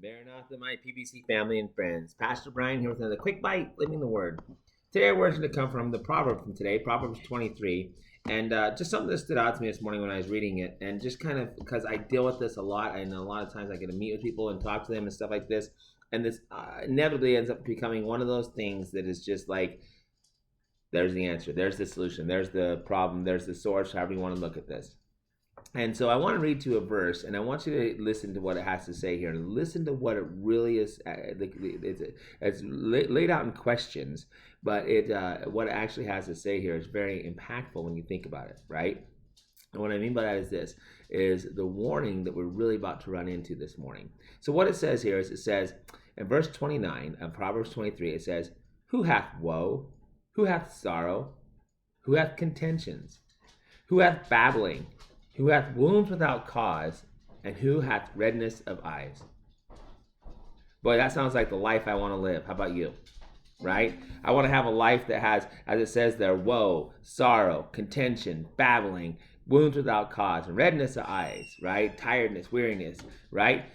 Maranatha, my PBC family and friends. Pastor Brian here with another quick bite, living the word. Today, our word's going to come from the proverb from today, Proverbs 23. And just something that stood out to me this morning when I was reading it. And just kind of because I deal with this a lot, and a lot of times I get to meet with people and talk to them and stuff like this. And this inevitably ends up becoming one of those things that is just like, there's the answer, there's the solution, there's the problem, there's the source, however you want to look at this. And so I want to read to a verse, and I want you to listen to what it has to say here, and listen to what it really is. It's laid out in questions, but what it actually has to say here is very impactful when you think about it, right? And what I mean by that is this, is the warning that we're really about to run into this morning. So what it says here is, it says in verse 29 of Proverbs 23, it says, "Who hath woe? Who hath sorrow? Who hath contentions? Who hath babbling? Who hath wounds without cause, and who hath redness of eyes?" Boy, that sounds like the life I want to live. How about you? Right? I want to have a life that has, as it says there, woe, sorrow, contention, babbling, wounds without cause, and redness of eyes, right? Tiredness, weariness, right?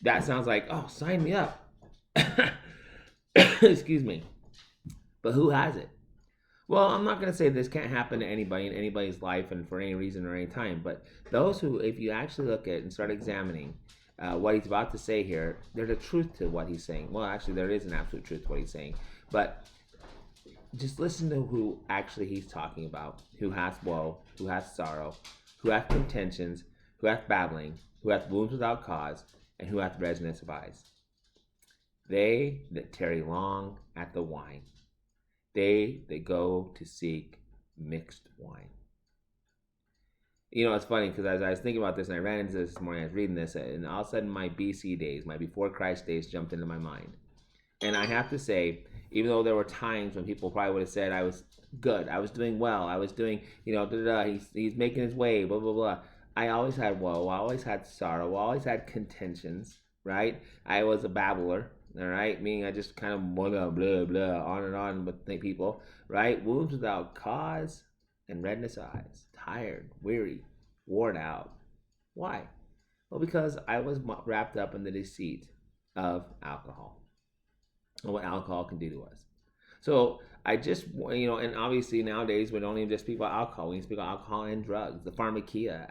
That sounds like, oh, sign me up. Excuse me. But who has it? Well, I'm not going to say this can't happen to anybody in anybody's life and for any reason or any time, but those who, if you actually look at and start examining what he's about to say here, there's a truth to what he's saying. Well, actually, there is an absolute truth to what he's saying, but just listen to who actually he's talking about. Who hath woe, who hath sorrow, who hath contentions, who hath babbling, who hath wounds without cause, and who hath redness of eyes. They that tarry long at the wine, they that go to seek mixed wine. You know, it's funny because as I was thinking about this and I ran into this morning, I was reading this, and all of a sudden my BC days, my before Christ days, jumped into my mind. And I have to say, even though there were times when people probably would have said I was good, I was doing well, I was doing, he's making his way, blah, blah, blah. I always had woe, I always had sorrow, I always had contentions, right? I was a babbler. All right, meaning I just kind of blah, blah, blah, on and on with people, right? Wounds without cause and redness of eyes, tired, weary, worn out. Why? Well, because I was wrapped up in the deceit of alcohol and what alcohol can do to us. So I just, and obviously nowadays we don't even just speak about alcohol. We speak about alcohol and drugs, the pharmakia,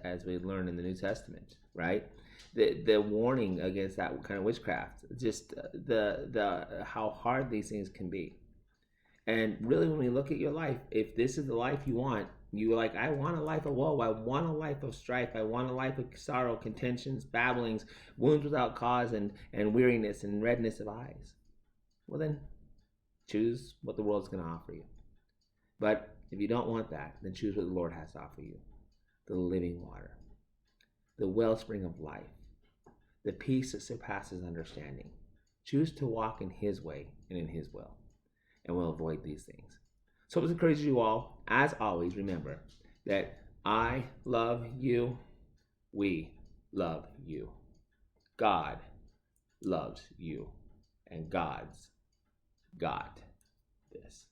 as we learn in the New Testament, right? The warning against that kind of witchcraft, just the how hard these things can be. And really, when we look at your life, if this is the life you want, you're like, I want a life of woe, I want a life of strife, I want a life of sorrow, contentions, babblings, wounds without cause, and weariness and redness of eyes. Well then, choose what the world's going to offer you. But if you don't want that, then choose what the Lord has to offer you. The living water, the wellspring of life, the peace that surpasses understanding. Choose to walk in his way and in his will, and we'll avoid these things. So I encourage you all, as always, remember that I love you, we love you, God loves you, and God's got this.